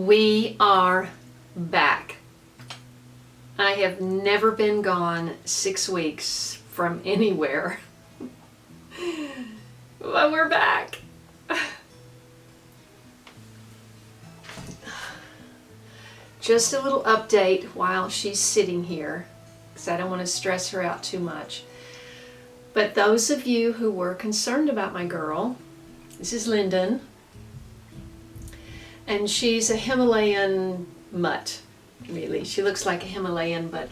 We are back. I have never been gone 6 weeks from anywhere, but we're back. Just a little update while she's sitting here, because I don't want to stress her out too much. But those of you who were concerned about my girl, this is Lyndon, and she's a Himalayan mutt, really. She looks like a Himalayan, but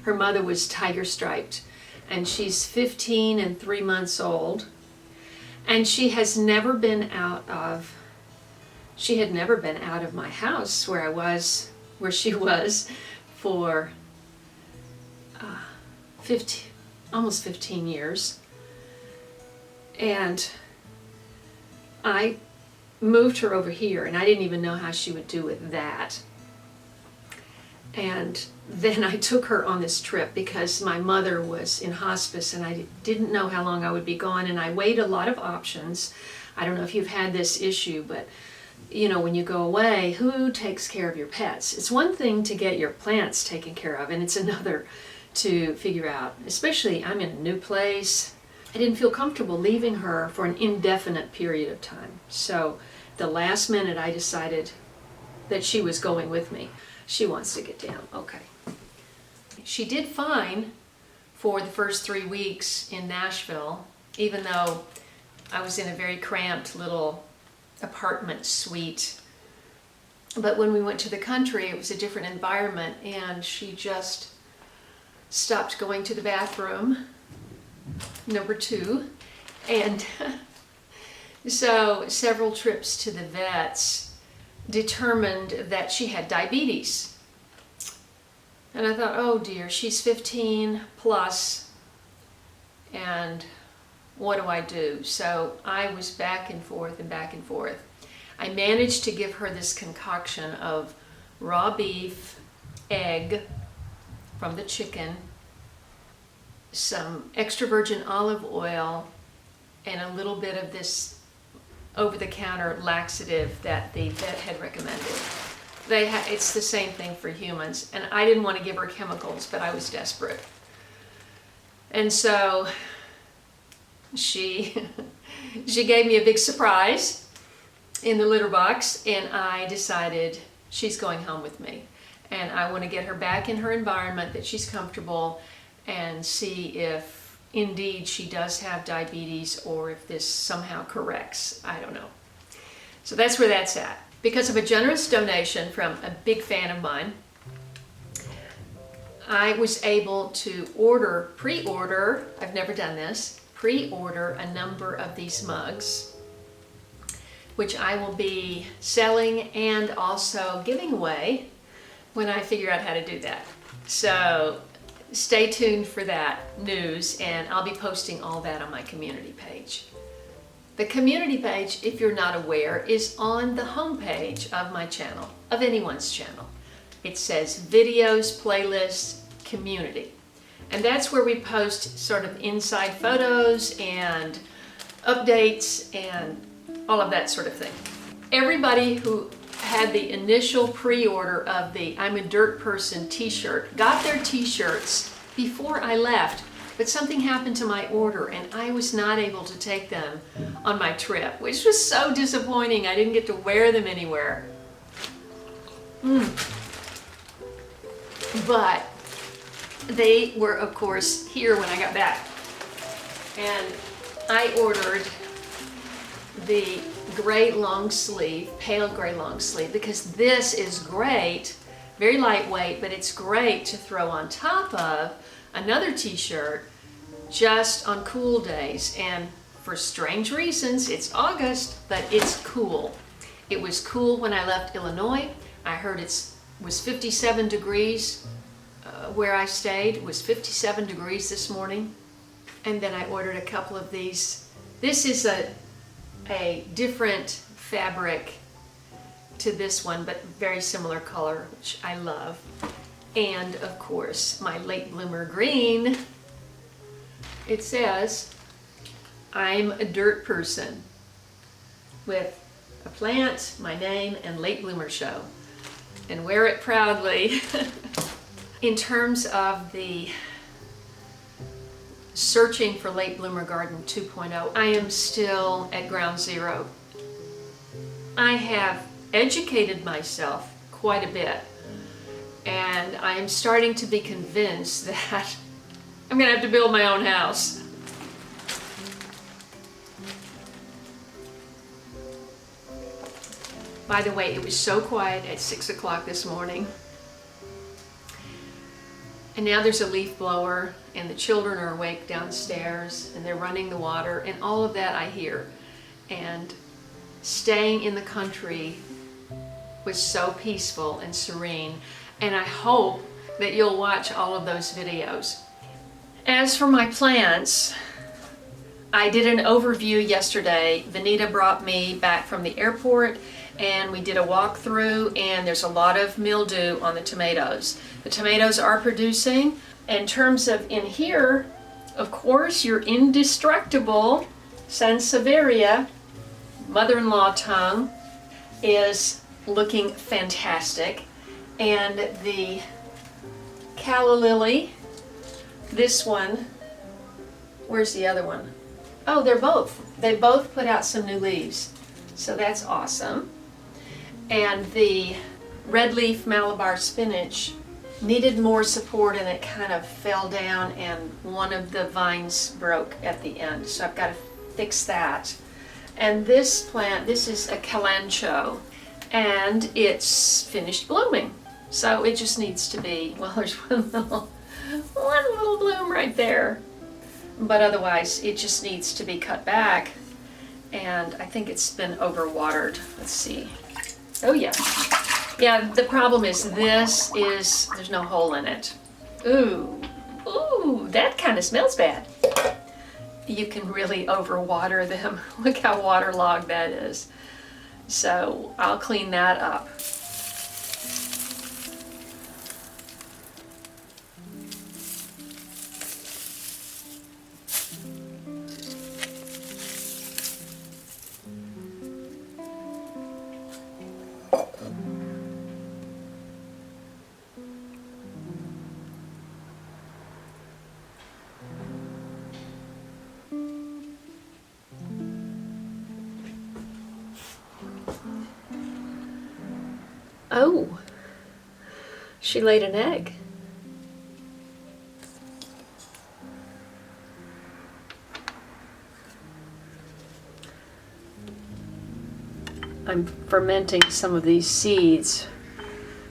her mother was tiger striped, and she's 15 and 3 months old, and she had never been out of my house where she was for almost 15 years. And I moved her over here, and I didn't even know how she would do with that. And then I took her on this trip because my mother was in hospice and I didn't know how long I would be gone, and I weighed a lot of options. I don't know if you've had this issue, but you know, when you go away, who takes care of your pets? It's one thing to get your plants taken care of, and it's another to figure out, especially I'm in a new place. I didn't feel comfortable leaving her for an indefinite period of time. So the last minute I decided that she was going with me. She wants to get down. Okay. She did fine for the first 3 weeks in Nashville, even though I was in a very cramped little apartment suite. But when we went to the country, it was a different environment, and she just stopped going to the bathroom, number 2, and so several trips to the vets determined that she had diabetes. And I thought, oh dear, she's 15 plus, and what do I do? So I was back and forth and back and forth. I managed to give her this concoction of raw beef, egg from the chicken, some extra virgin olive oil, and a little bit of this over-the-counter laxative that the vet had recommended. It's the same thing for humans, and I didn't want to give her chemicals, but I was desperate. And so she gave me a big surprise in the litter box, and I decided she's going home with me. And I want to get her back in her environment, that she's comfortable, and see if indeed she does have diabetes or if this somehow corrects. I don't know. So that's where that's at. Because of a generous donation from a big fan of mine, I was able to pre-order, I've never done this, pre-order a number of these mugs, which I will be selling and also giving away when I figure out how to do that. So stay tuned for that news, and I'll be posting all that on my community page. The community page, if you're not aware, is on the homepage of my channel, of anyone's channel. It says videos, playlists, community. And that's where we post sort of inside photos and updates and all of that sort of thing. Everybody who had the initial pre-order of the I'm a Dirt Person t-shirt got their t-shirts before I left, but something happened to my order and I was not able to take them on my trip, which was so disappointing. I didn't get to wear them anywhere. But they were, of course, here when I got back. And I ordered the gray long sleeve, pale gray long sleeve, because this is great, very lightweight, but it's great to throw on top of another t-shirt just on cool days. And for strange reasons, it's August, but it's cool. It was cool when I left Illinois. I heard it was 57 degrees where I stayed. It was 57 degrees this morning. And then I ordered a couple of these. This is a different fabric to this one, but very similar color, which I love. And of course, my late bloomer green. It says, I'm a dirt person, with a plant, my name, and late bloomer show. and wear it proudly. In terms of the searching for Late Bloomer Garden 2.0, I am still at ground zero. I have educated myself quite a bit, and I am starting to be convinced that I'm gonna have to build my own house. By the way, it was so quiet at 6 o'clock this morning. And now there's a leaf blower, and the children are awake downstairs, and they're running the water, and all of that I hear. And staying in the country was so peaceful and serene, and I hope that you'll watch all of those videos. As for my plants, I did an overview yesterday. Vanita brought me back from the airport, and we did a walkthrough, and there's a lot of mildew on the tomatoes. The tomatoes are producing. In terms of in here, of course, your indestructible Sansevieria mother-in-law tongue is looking fantastic. And the calla lily, this one, where's the other one? Oh, they both put out some new leaves. So that's awesome. And the red leaf Malabar spinach needed more support, and it kind of fell down, and one of the vines broke at the end. So I've got to fix that. And this plant, this is a calancho, and it's finished blooming. So it just needs to be, well, there's one little bloom right there. But otherwise, it just needs to be cut back. And I think it's been overwatered. Let's see. Oh yeah. Yeah, the problem is there's no hole in it. Ooh, that kind of smells bad. You can really overwater them. Look how waterlogged that is. So I'll clean that up. Oh, she laid an egg. I'm fermenting some of these seeds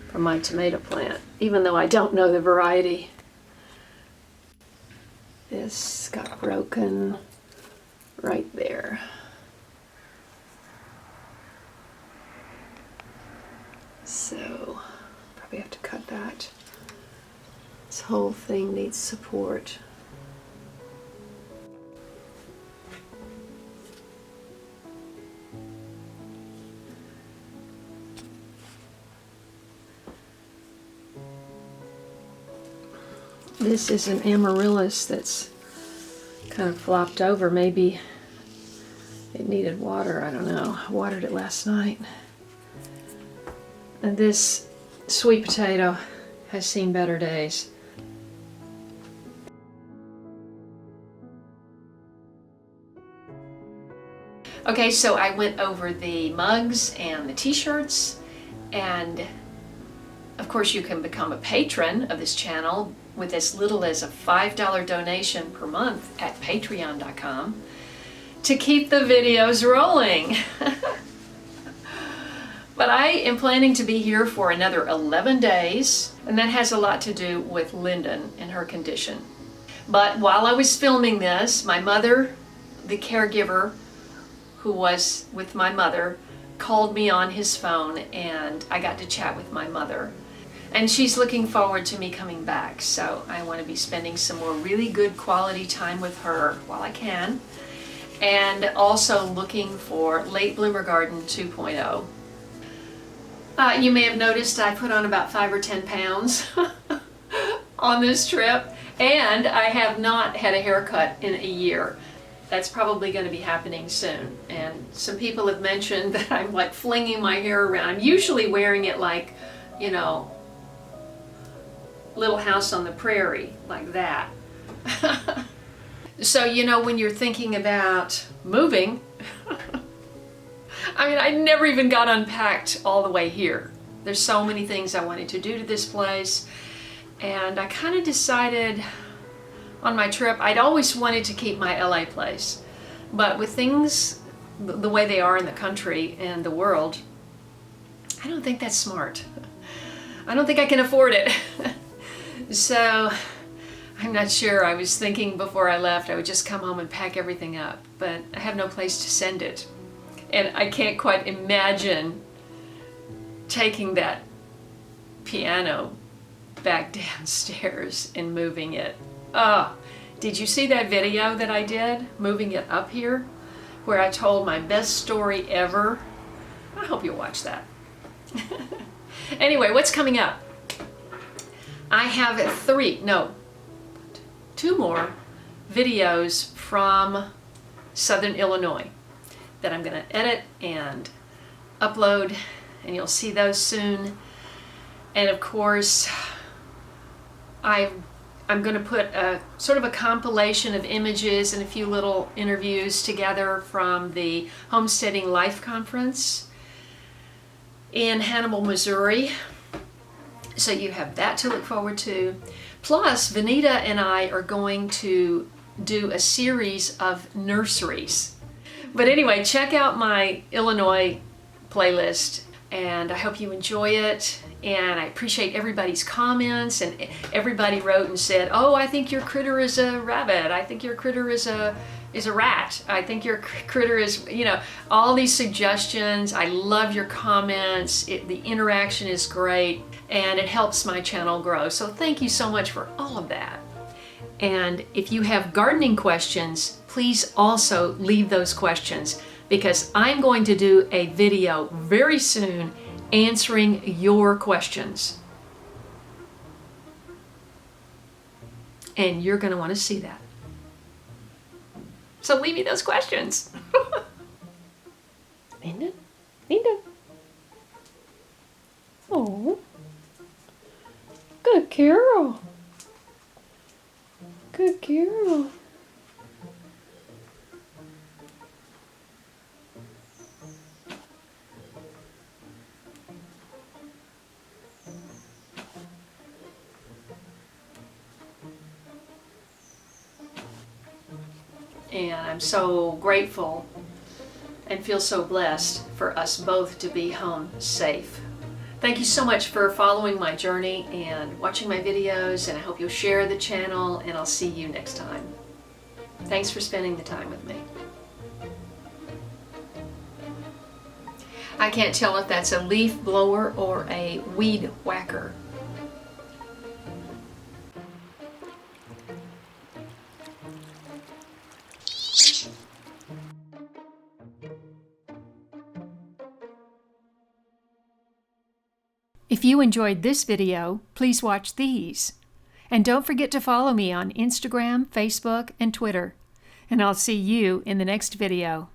from my tomato plant, even though I don't know the variety. This got broken right there. So, probably have to cut that. This whole thing needs support. This is an amaryllis that's kind of flopped over. Maybe it needed water, I don't know. I watered it last night. And this sweet potato has seen better days. Okay, so I went over the mugs and the t-shirts, and of course you can become a patron of this channel with as little as a $5 donation per month at patreon.com to keep the videos rolling. But I am planning to be here for another 11 days, and that has a lot to do with Lyndon and her condition. But while I was filming this, my mother, the caregiver who was with my mother, called me on his phone, and I got to chat with my mother. And she's looking forward to me coming back, so I want to be spending some more really good quality time with her while I can, and also looking for Late Bloomer Garden 2.0. You may have noticed I put on about 5 or 10 pounds on this trip, and I have not had a haircut in a year. That's probably going to be happening soon. And some people have mentioned that I'm like flinging my hair around. I'm usually wearing it like you know, Little House on the Prairie, like that. So, you know, when you're thinking about moving, I mean, I never even got unpacked all the way here. There's so many things I wanted to do to this place, and I kind of decided on my trip, I'd always wanted to keep my LA place, but with things the way they are in the country and the world, I don't think that's smart. I don't think I can afford it. So I'm not sure. I was thinking before I left I would just come home and pack everything up, but I have no place to send it. And I can't quite imagine taking that piano back downstairs and moving it. Oh, did you see that video that I did, moving it up here, where I told my best story ever? I hope you'll watch that. Anyway, what's coming up? I have two more videos from Southern Illinois that I'm going to edit and upload, and you'll see those soon. And of course, I'm going to put a sort of a compilation of images and a few little interviews together from the Homesteading Life Conference in Hannibal, Missouri. So you have that to look forward to. Plus, Vanita and I are going to do a series of nurseries. But anyway, check out my Illinois playlist, and I hope you enjoy it. And I appreciate everybody's comments, and everybody wrote and said, oh, I think your critter is a rabbit. I think your critter is a rat. I think your critter is, you know, all these suggestions. I love your comments. The interaction is great, and it helps my channel grow. So thank you so much for all of that. And if you have gardening questions, please also leave those questions, because I'm going to do a video very soon answering your questions. And you're going to want to see that. So leave me those questions. Linda? Linda? Oh. Good girl. Good girl. And I'm so grateful and feel so blessed for us both to be home safe. Thank you so much for following my journey and watching my videos, and I hope you'll share the channel, and I'll see you next time. Thanks for spending the time with me. I can't tell if that's a leaf blower or a weed whacker. If you enjoyed this video, please watch these. And don't forget to follow me on Instagram, Facebook, and Twitter. And I'll see you in the next video.